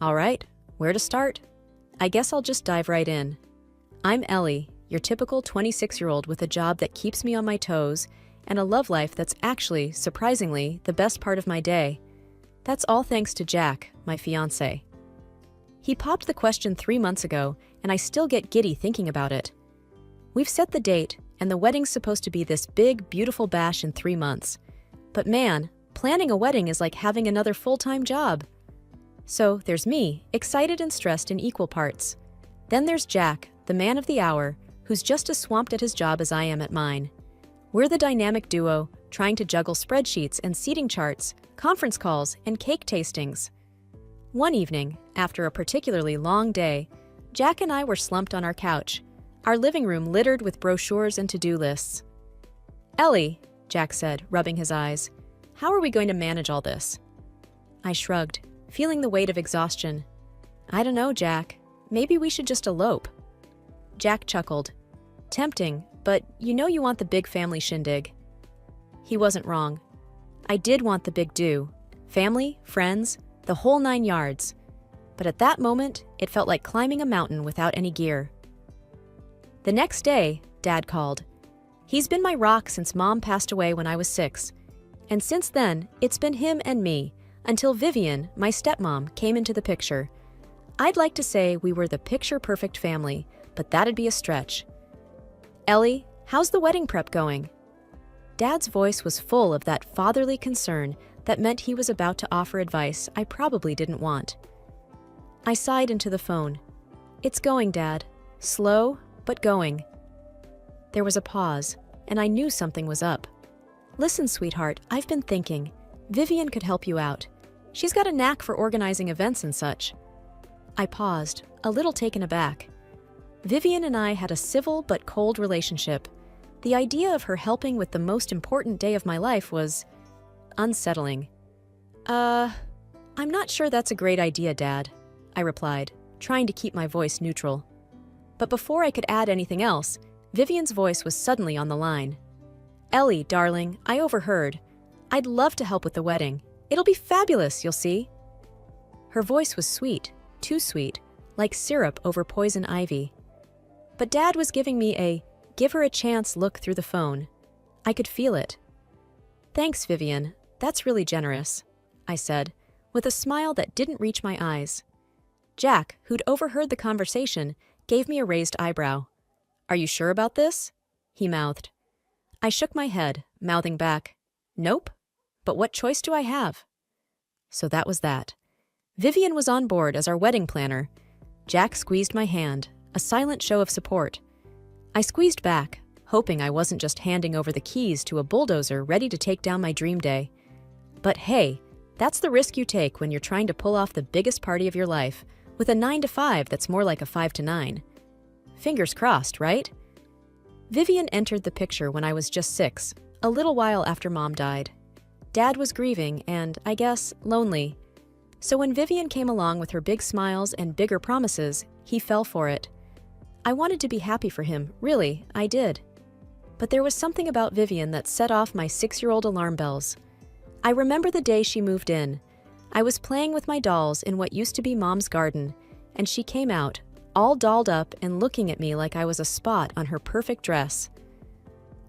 All right, where to start? I guess I'll just dive right in. I'm Ellie, your typical 26-year-old with a job that keeps me on my toes and a love life that's actually, surprisingly, the best part of my day. That's all thanks to Jack, my fiancé. He popped the question 3 months ago, and I still get giddy thinking about it. We've set the date, and the wedding's supposed to be this big, beautiful bash in 3 months. But man, planning a wedding is like having another full-time job. So there's me, excited and stressed in equal parts. Then there's Jack, the man of the hour, who's just as swamped at his job as I am at mine. We're the dynamic duo, trying to juggle spreadsheets and seating charts, conference calls, and cake tastings. One evening, after a particularly long day, Jack and I were slumped on our couch, our living room littered with brochures and to-do lists. "Ellie," Jack said, rubbing his eyes, "how are we going to manage all this?" I shrugged, feeling the weight of exhaustion. "I don't know, Jack. Maybe we should just elope." Jack chuckled. "Tempting, but you know you want the big family shindig." He wasn't wrong. I did want the big do. Family, friends, the whole 9 yards. But at that moment, it felt like climbing a mountain without any gear. The next day, Dad called. He's been my rock since Mom passed away when I was 6. And since then, it's been him and me, until Vivian, my stepmom, came into the picture. I'd like to say we were the picture-perfect family, but that'd be a stretch. "Ellie, how's the wedding prep going?" Dad's voice was full of that fatherly concern that meant he was about to offer advice I probably didn't want. I sighed into the phone. "It's going, Dad. Slow, but going." There was a pause, and I knew something was up. "Listen, sweetheart, I've been thinking. Vivian could help you out. She's got a knack for organizing events and such." I paused, a little taken aback. Vivian and I had a civil but cold relationship. The idea of her helping with the most important day of my life was unsettling. I'm not sure that's a great idea, Dad," I replied, trying to keep my voice neutral. But before I could add anything else, Vivian's voice was suddenly on the line. "Ellie, darling, I overheard. I'd love to help with the wedding. It'll be fabulous, you'll see." Her voice was sweet, too sweet, like syrup over poison ivy. But Dad was giving me a give her a chance look through the phone. I could feel it. "Thanks, Vivian. That's really generous," I said, with a smile that didn't reach my eyes. Jack, who'd overheard the conversation, gave me a raised eyebrow. "Are you sure about this?" he mouthed. I shook my head, mouthing back, "Nope. But what choice do I have?" So that was that. Vivian was on board as our wedding planner. Jack squeezed my hand, a silent show of support. I squeezed back, hoping I wasn't just handing over the keys to a bulldozer ready to take down my dream day. But hey, that's the risk you take when you're trying to pull off the biggest party of your life, with a 9 to 5 that's more like a 5 to 9. Fingers crossed, right? Vivian entered the picture when I was just 6, a little while after Mom died. Dad was grieving and, I guess, lonely. So when Vivian came along with her big smiles and bigger promises, he fell for it. I wanted to be happy for him, really, I did. But there was something about Vivian that set off my 6-year-old alarm bells. I remember the day she moved in. I was playing with my dolls in what used to be Mom's garden, and she came out, all dolled up and looking at me like I was a spot on her perfect dress.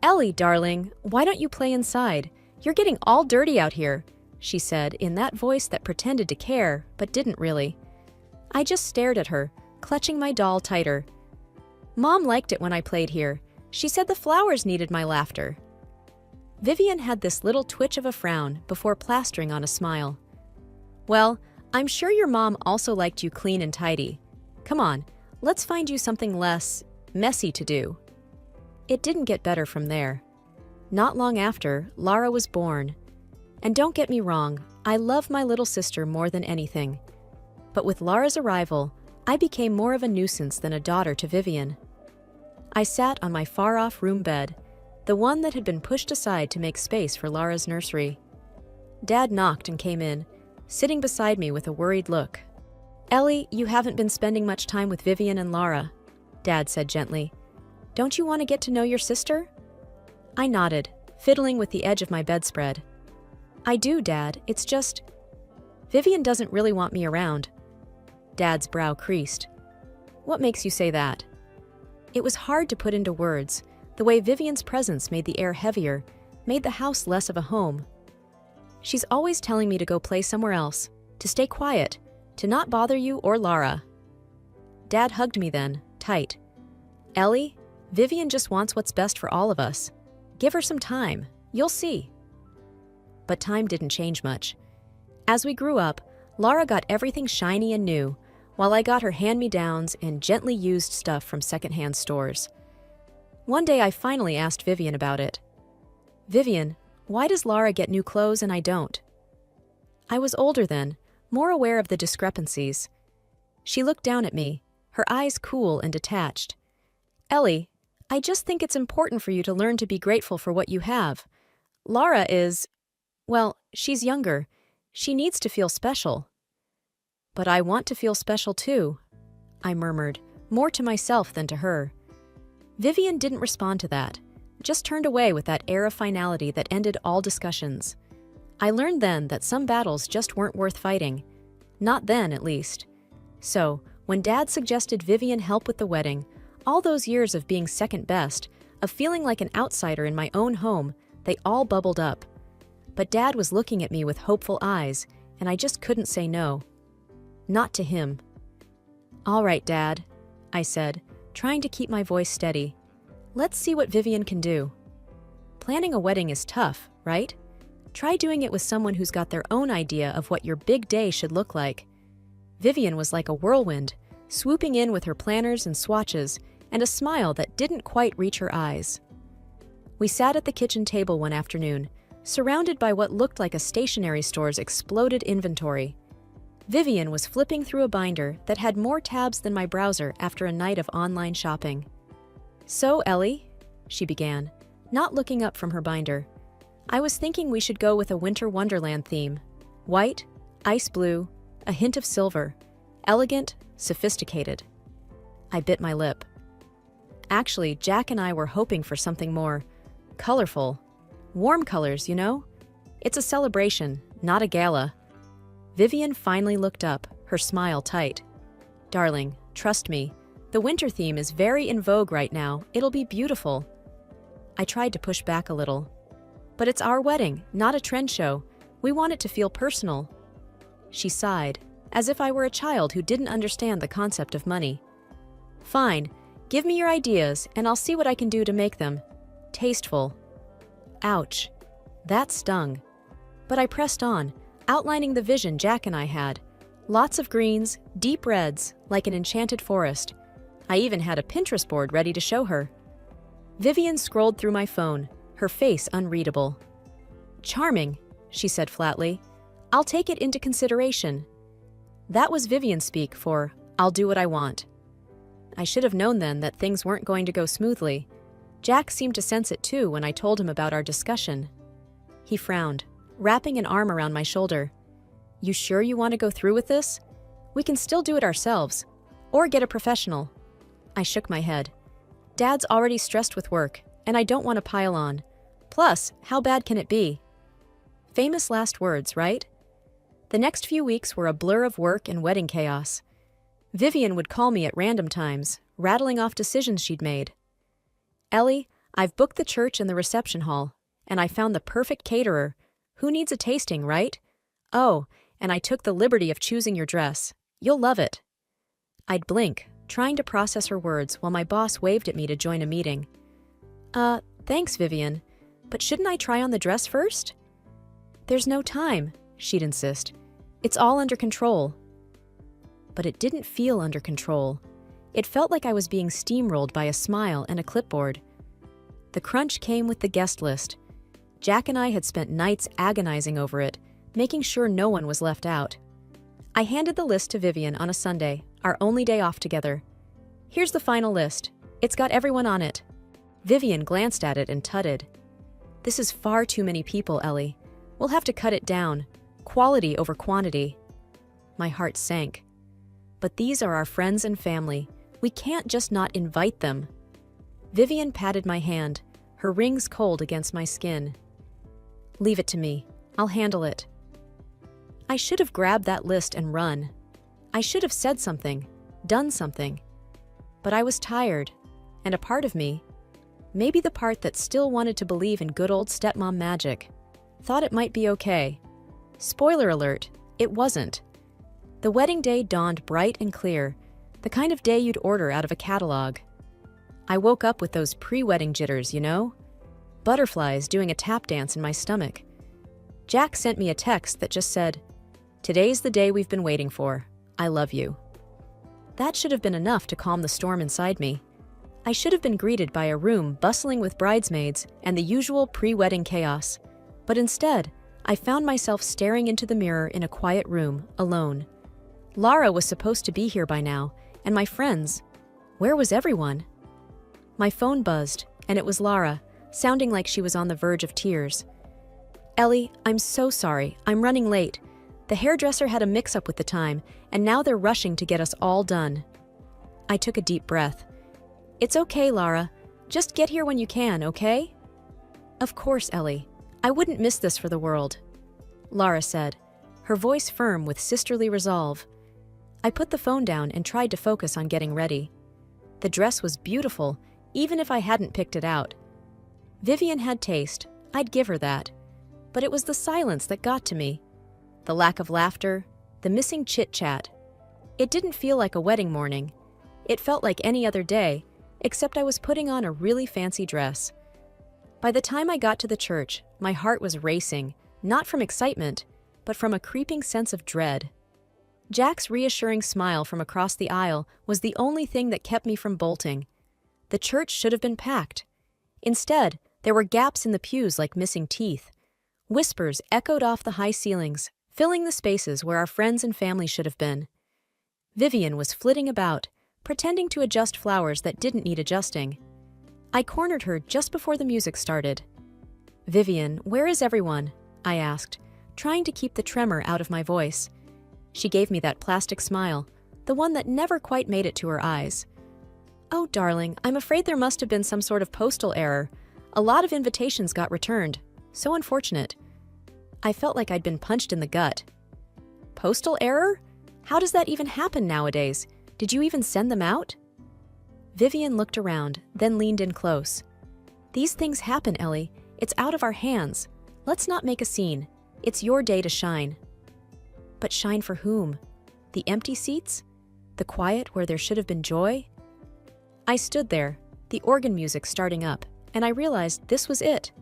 "Ellie, darling, why don't you play inside? You're getting all dirty out here," she said in that voice that pretended to care, but didn't really. I just stared at her, clutching my doll tighter. "Mom liked it when I played here. She said the flowers needed my laughter." Vivian had this little twitch of a frown before plastering on a smile. "Well, I'm sure your mom also liked you clean and tidy. Come on, let's find you something less messy to do." It didn't get better from there. Not long after, Lara was born. And don't get me wrong, I love my little sister more than anything. But with Lara's arrival, I became more of a nuisance than a daughter to Vivian. I sat on my far-off room bed, the one that had been pushed aside to make space for Lara's nursery. Dad knocked and came in, sitting beside me with a worried look. "Ellie, you haven't been spending much time with Vivian and Lara," Dad said gently. "Don't you want to get to know your sister?" I nodded, fiddling with the edge of my bedspread. "I do, Dad. It's just Vivian doesn't really want me around." Dad's brow creased. What makes you say that? It was hard to put into words. The way Vivian's presence made the air heavier, made the house less of a home. She's always telling me to go play somewhere else, to stay quiet, to not bother you or Lara. Dad hugged me then, tight. Ellie, Vivian just wants what's best for all of us. Give her some time. You'll see. But time didn't change much. As we grew up, Lara got everything shiny and new, while I got her hand-me-downs and gently used stuff from secondhand stores. One day I finally asked Vivian about it. Vivian, why does Lara get new clothes and I don't? I was older then, more aware of the discrepancies. She looked down at me, her eyes cool and detached. Ellie, I just think it's important for you to learn to be grateful for what you have. Lara is, well, she's younger. She needs to feel special. But I want to feel special too, I murmured, more to myself than to her. Vivian didn't respond to that, just turned away with that air of finality that ended all discussions. I learned then that some battles just weren't worth fighting. Not then, at least. So, when Dad suggested Vivian help with the wedding, all those years of being second best, of feeling like an outsider in my own home, they all bubbled up. But Dad was looking at me with hopeful eyes, and I just couldn't say no. Not to him. All right, Dad, I said, trying to keep my voice steady. Let's see what Vivian can do. Planning a wedding is tough, right? Try doing it with someone who's got their own idea of what your big day should look like. Vivian was like a whirlwind, swooping in with her planners and swatches, and a smile that didn't quite reach her eyes. We sat at the kitchen table one afternoon, surrounded by what looked like a stationery store's exploded inventory. Vivian was flipping through a binder that had more tabs than my browser after a night of online shopping. So, Ellie, she began, not looking up from her binder, I was thinking we should go with a winter wonderland theme. White, ice blue, a hint of silver, elegant, sophisticated. I bit my lip. Actually, Jack and I were hoping for something more colorful. Warm colors, you know? It's a celebration, not a gala. Vivian finally looked up, her smile tight. Darling, trust me, the winter theme is very in vogue right now. It'll be beautiful. I tried to push back a little. But it's our wedding, not a trend show. We want it to feel personal. She sighed, as if I were a child who didn't understand the concept of money. Fine, give me your ideas, and I'll see what I can do to make them tasteful. Ouch. That stung. But I pressed on, outlining the vision Jack and I had. Lots of greens, deep reds, like an enchanted forest. I even had a Pinterest board ready to show her. Vivian scrolled through my phone, her face unreadable. Charming, she said flatly. I'll take it into consideration. That was Vivian speak for, I'll do what I want. I should have known then that things weren't going to go smoothly. Jack seemed to sense it too when I told him about our discussion. He frowned, wrapping an arm around my shoulder. You sure you want to go through with this? We can still do it ourselves, or get a professional. I shook my head. Dad's already stressed with work, and I don't want to pile on. Plus, how bad can it be? Famous last words, right? The next few weeks were a blur of work and wedding chaos. Vivian would call me at random times, rattling off decisions she'd made. Ellie, I've booked the church and the reception hall, and I found the perfect caterer. Who needs a tasting, right? Oh, and I took the liberty of choosing your dress. You'll love it. I'd blink, trying to process her words while my boss waved at me to join a meeting. Thanks, Vivian, but shouldn't I try on the dress first? There's no time, she'd insist. It's all under control. But it didn't feel under control. It felt like I was being steamrolled by a smile and a clipboard. The crunch came with the guest list. Jack and I had spent nights agonizing over it, making sure no one was left out. I handed the list to Vivian on a Sunday, our only day off together. Here's the final list. It's got everyone on it. Vivian glanced at it and tutted. This is far too many people, Ellie. We'll have to cut it down. Quality over quantity. My heart sank. But these are our friends and family. We can't just not invite them. Vivian patted my hand, her rings cold against my skin. Leave it to me. I'll handle it. I should have grabbed that list and run. I should have said something, done something. But I was tired, and a part of me, maybe the part that still wanted to believe in good old stepmom magic, thought it might be okay. Spoiler alert, it wasn't. The wedding day dawned bright and clear, the kind of day you'd order out of a catalog. I woke up with those pre-wedding jitters, you know? Butterflies doing a tap dance in my stomach. Jack sent me a text that just said, "Today's the day we've been waiting for. I love you." That should have been enough to calm the storm inside me. I should have been greeted by a room bustling with bridesmaids and the usual pre-wedding chaos. But instead, I found myself staring into the mirror in a quiet room, alone. Lara was supposed to be here by now, and my friends. Where was everyone? My phone buzzed, and it was Lara, sounding like she was on the verge of tears. "Ellie, I'm so sorry. I'm running late. The hairdresser had a mix-up with the time, and now they're rushing to get us all done." I took a deep breath. "It's okay, Lara. Just get here when you can, okay?" "Of course, Ellie. I wouldn't miss this for the world," Lara said, her voice firm with sisterly resolve. I put the phone down and tried to focus on getting ready. The dress was beautiful, even if I hadn't picked it out. Vivian had taste, I'd give her that. But it was the silence that got to me. The lack of laughter, the missing chit-chat. It didn't feel like a wedding morning. It felt like any other day, except I was putting on a really fancy dress. By the time I got to the church, my heart was racing, not from excitement, but from a creeping sense of dread. Jack's reassuring smile from across the aisle was the only thing that kept me from bolting. The church should have been packed. Instead, there were gaps in the pews like missing teeth. Whispers echoed off the high ceilings, filling the spaces where our friends and family should have been. Vivian was flitting about, pretending to adjust flowers that didn't need adjusting. I cornered her just before the music started. "Vivian, where is everyone?" I asked, trying to keep the tremor out of my voice. She gave me that plastic smile, the one that never quite made it to her eyes. "Oh, darling, I'm afraid there must have been some sort of postal error. A lot of invitations got returned. So unfortunate." I felt like I'd been punched in the gut. "Postal error? How does that even happen nowadays? Did you even send them out?" Vivian looked around, then leaned in close. "These things happen, Ellie. It's out of our hands. Let's not make a scene. It's your day to shine." But shine for whom? The empty seats? The quiet where there should have been joy? I stood there, the organ music starting up, and I realized this was it.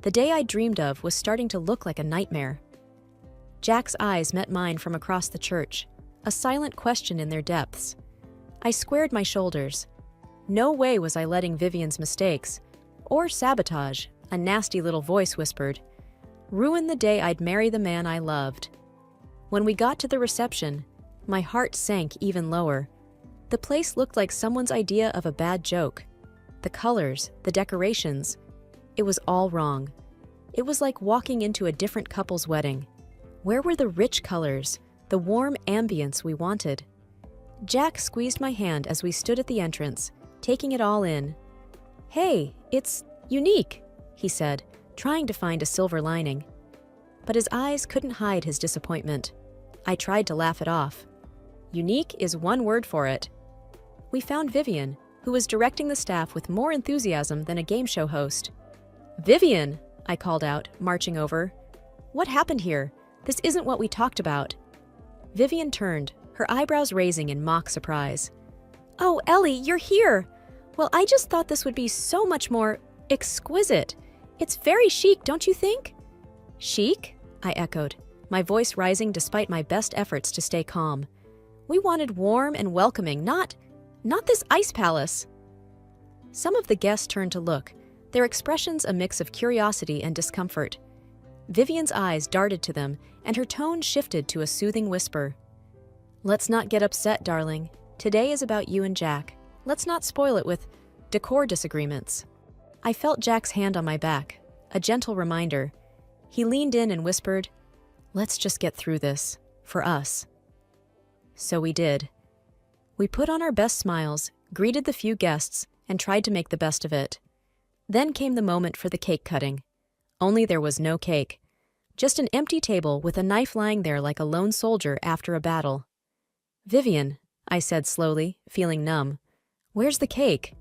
The day I dreamed of was starting to look like a nightmare. Jack's eyes met mine from across the church, a silent question in their depths. I squared my shoulders. No way was I letting Vivian's mistakes, or sabotage, a nasty little voice whispered, ruin the day I'd marry the man I loved. When we got to the reception, my heart sank even lower. The place looked like someone's idea of a bad joke. The colors, the decorations, it was all wrong. It was like walking into a different couple's wedding. Where were the rich colors, the warm ambience we wanted? Jack squeezed my hand as we stood at the entrance, taking it all in. "Hey, it's unique," he said, trying to find a silver lining. But his eyes couldn't hide his disappointment. I tried to laugh it off. Unique is one word for it. We found Vivian, who was directing the staff with more enthusiasm than a game show host. "Vivian!" I called out, marching over. "What happened here? This isn't what we talked about." Vivian turned, her eyebrows raising in mock surprise. "Oh, Ellie, you're here! Well, I just thought this would be so much more exquisite. It's very chic, don't you think?" "Chic?" I echoed, my voice rising despite my best efforts to stay calm. "We wanted warm and welcoming, not this ice palace." Some of the guests turned to look, their expressions a mix of curiosity and discomfort. Vivian's eyes darted to them, and her tone shifted to a soothing whisper. "Let's not get upset, darling. Today is about you and Jack. Let's not spoil it with decor disagreements." I felt Jack's hand on my back, a gentle reminder. He leaned in and whispered, "Let's just get through this, for us." So we did. We put on our best smiles, greeted the few guests, and tried to make the best of it. Then came the moment for the cake cutting. Only there was no cake. Just an empty table with a knife lying there like a lone soldier after a battle. "Vivian," I said slowly, feeling numb. "Where's the cake?"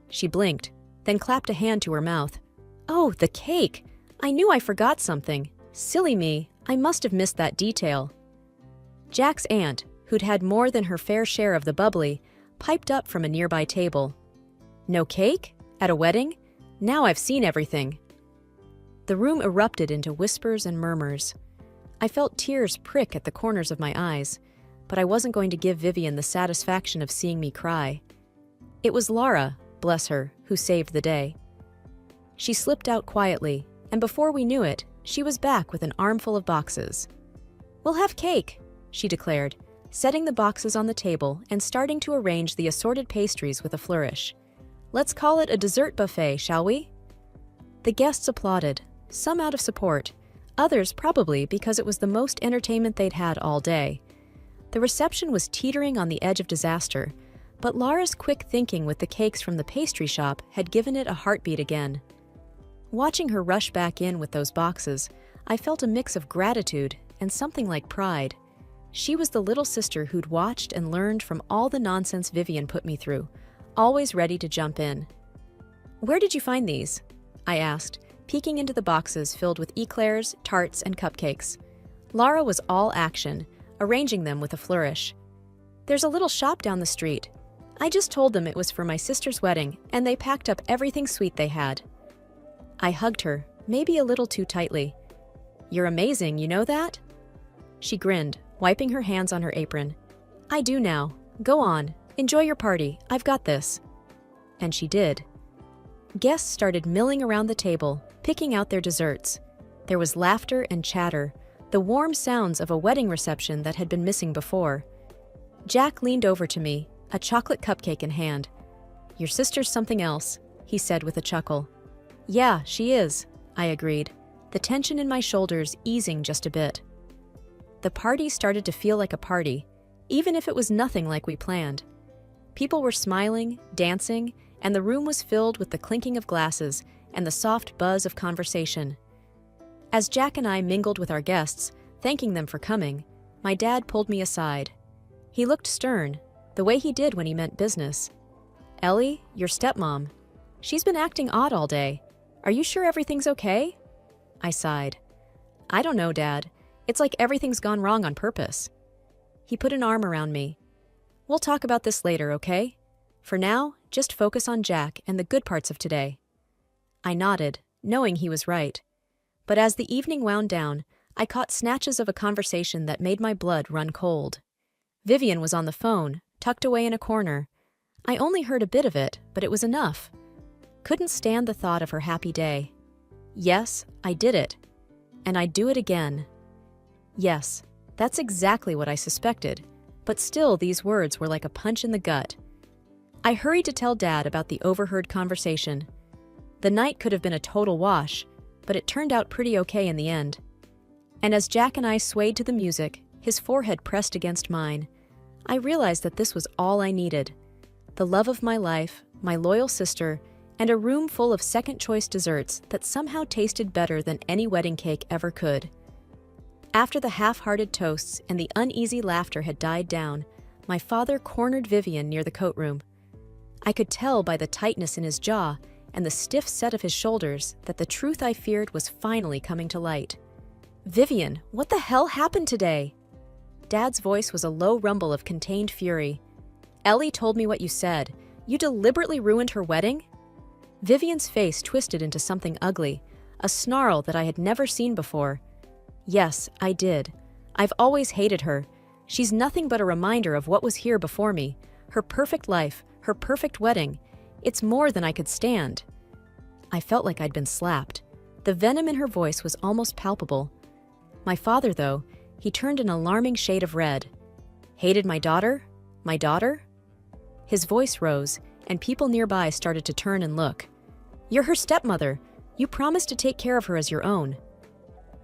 She blinked, then clapped a hand to her mouth. "Oh, the cake! I knew I forgot something. Silly me, I must have missed that detail." Jack's aunt, who'd had more than her fair share of the bubbly, piped up from a nearby table. "No cake? At a wedding? Now I've seen everything." The room erupted into whispers and murmurs. I felt tears prick at the corners of my eyes, but I wasn't going to give Vivian the satisfaction of seeing me cry. It was Laura, bless her, who saved the day. She slipped out quietly, and before we knew it, she was back with an armful of boxes. "We'll have cake," she declared, setting the boxes on the table and starting to arrange the assorted pastries with a flourish. "Let's call it a dessert buffet, shall we?" The guests applauded, some out of support, others probably because it was the most entertainment they'd had all day. The reception was teetering on the edge of disaster, but Laura's quick thinking with the cakes from the pastry shop had given it a heartbeat again. Watching her rush back in with those boxes, I felt a mix of gratitude and something like pride. She was the little sister who'd watched and learned from all the nonsense Vivian put me through, always ready to jump in. "Where did you find these?" I asked, peeking into the boxes filled with eclairs, tarts, and cupcakes. Laura was all action, arranging them with a flourish. "There's a little shop down the street. I just told them it was for my sister's wedding, and they packed up everything sweet they had." I hugged her, maybe a little too tightly. "You're amazing, you know that?" She grinned, wiping her hands on her apron. "I do now. Go on. Enjoy your party. I've got this." And she did. Guests started milling around the table, picking out their desserts. There was laughter and chatter, the warm sounds of a wedding reception that had been missing before. Jack leaned over to me, a chocolate cupcake in hand. "Your sister's something else," he said with a chuckle. "Yeah, she is," I agreed, the tension in my shoulders easing just a bit. The party started to feel like a party, even if it was nothing like we planned. People were smiling, dancing, and the room was filled with the clinking of glasses and the soft buzz of conversation. As Jack and I mingled with our guests, thanking them for coming, my dad pulled me aside. He looked stern, the way he did when he meant business. "Ellie, your stepmom. She's been acting odd all day. Are you sure everything's okay?" I sighed. "I don't know, Dad. It's like everything's gone wrong on purpose." He put an arm around me. "We'll talk about this later, okay? For now, just focus on Jack and the good parts of today." I nodded, knowing he was right. But as the evening wound down, I caught snatches of a conversation that made my blood run cold. Vivian was on the phone, tucked away in a corner. I only heard a bit of it, but it was enough. Couldn't stand the thought of her happy day. Yes, I did it. And I'd do it again. Yes, that's exactly what I suspected, but still these words were like a punch in the gut. I hurried to tell Dad about the overheard conversation. The night could have been a total wash, but it turned out pretty okay in the end. And as Jack and I swayed to the music, his forehead pressed against mine, I realized that this was all I needed. The love of my life, my loyal sister, and a room full of second-choice desserts that somehow tasted better than any wedding cake ever could. After the half-hearted toasts and the uneasy laughter had died down, my father cornered Vivian near the coat room. I could tell by the tightness in his jaw and the stiff set of his shoulders that the truth I feared was finally coming to light. "Vivian, what the hell happened today?" Dad's voice was a low rumble of contained fury. "Ellie told me what you said. You deliberately ruined her wedding?" Vivian's face twisted into something ugly, a snarl that I had never seen before. "Yes, I did. I've always hated her. She's nothing but a reminder of what was here before me. Her perfect life, her perfect wedding. It's more than I could stand." I felt like I'd been slapped. The venom in her voice was almost palpable. My father, though, he turned an alarming shade of red. "Hated my daughter? My daughter?" His voice rose, and people nearby started to turn and look. "You're her stepmother. You promised to take care of her as your own."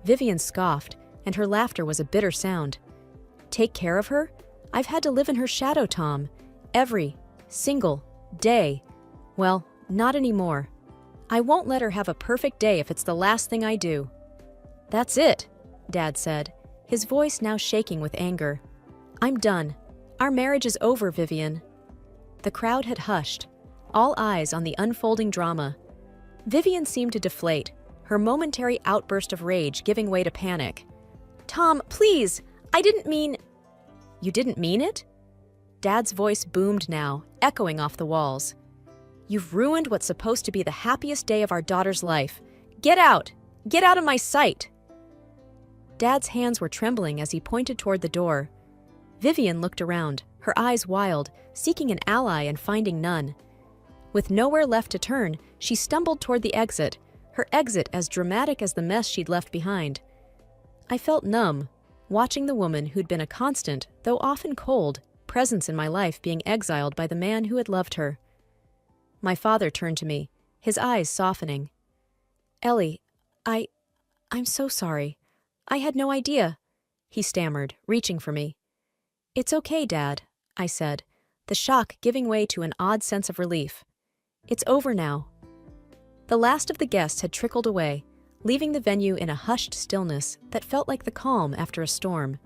Vivian scoffed, and her laughter was a bitter sound. "Take care of her? I've had to live in her shadow, Tom. Every single day. Well, not anymore. I won't let her have a perfect day if it's the last thing I do." "That's it," Dad said, his voice now shaking with anger. "I'm done. Our marriage is over, Vivian. The crowd had hushed, all eyes on the unfolding drama. Vivian seemed to deflate, her momentary outburst of rage giving way to panic. Tom, please! I didn't mean… You didn't mean it? Dad's voice boomed now, echoing off the walls. You've ruined what's supposed to be the happiest day of our daughter's life. Get out! Get out of my sight! Dad's hands were trembling as he pointed toward the door. Vivian looked around, her eyes wild, seeking an ally and finding none. With nowhere left to turn, she stumbled toward the exit, her exit as dramatic as the mess she'd left behind. I felt numb, watching the woman who'd been a constant, though often cold, presence in my life being exiled by the man who had loved her. My father turned to me, his eyes softening. Ellie, I'm so sorry. I had no idea, he stammered, reaching for me. It's okay, Dad, I said, the shock giving way to an odd sense of relief. It's over now. The last of the guests had trickled away, leaving the venue in a hushed stillness that felt like the calm after a storm.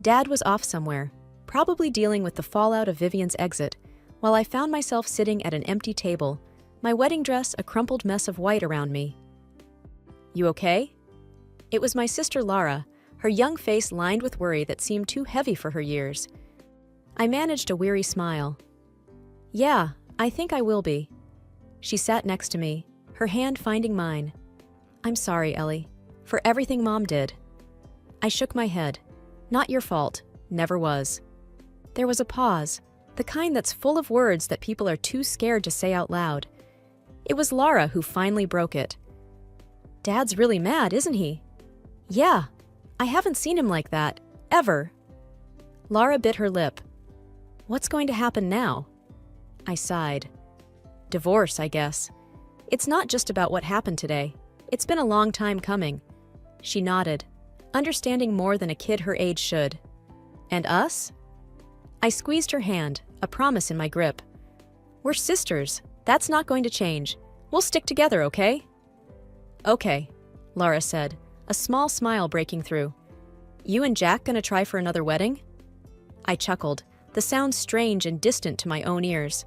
Dad was off somewhere, probably dealing with the fallout of Vivian's exit, while I found myself sitting at an empty table, my wedding dress a crumpled mess of white around me. You okay? It was my sister Lara, her young face lined with worry that seemed too heavy for her years. I managed a weary smile. Yeah, I think I will be. She sat next to me, her hand finding mine. I'm sorry, Ellie, for everything Mom did. I shook my head. Not your fault, never was. There was a pause, the kind that's full of words that people are too scared to say out loud. It was Lara who finally broke it. Dad's really mad, isn't he? Yeah, I haven't seen him like that, ever. Lara bit her lip. What's going to happen now? I sighed. Divorce, I guess. It's not just about what happened today. It's been a long time coming. She nodded, understanding more than a kid her age should. And us? I squeezed her hand, a promise in my grip. We're sisters. That's not going to change. We'll stick together, okay? Okay, Lara said, a small smile breaking through. You and Jack gonna try for another wedding? I chuckled, the sound strange and distant to my own ears.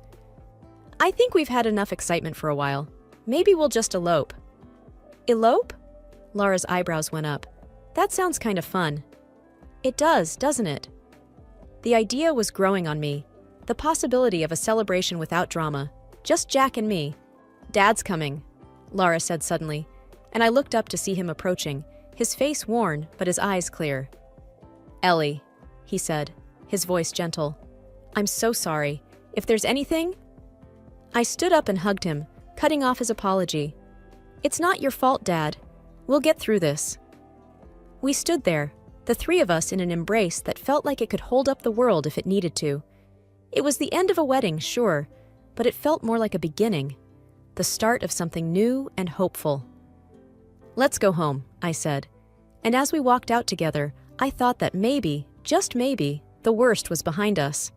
I think we've had enough excitement for a while. Maybe we'll just elope. Elope? Lara's eyebrows went up. That sounds kind of fun. It does, doesn't it? The idea was growing on me. The possibility of a celebration without drama. Just Jack and me. Dad's coming, Lara said suddenly, and I looked up to see him approaching, his face worn but his eyes clear. Ellie, he said, his voice gentle. I'm so sorry. If there's anything… I stood up and hugged him, cutting off his apology. It's not your fault, Dad. We'll get through this. We stood there, the three of us in an embrace that felt like it could hold up the world if it needed to. It was the end of a wedding, sure, but it felt more like a beginning, the start of something new and hopeful. Let's go home, I said, and as we walked out together, I thought that maybe, just maybe, the worst was behind us.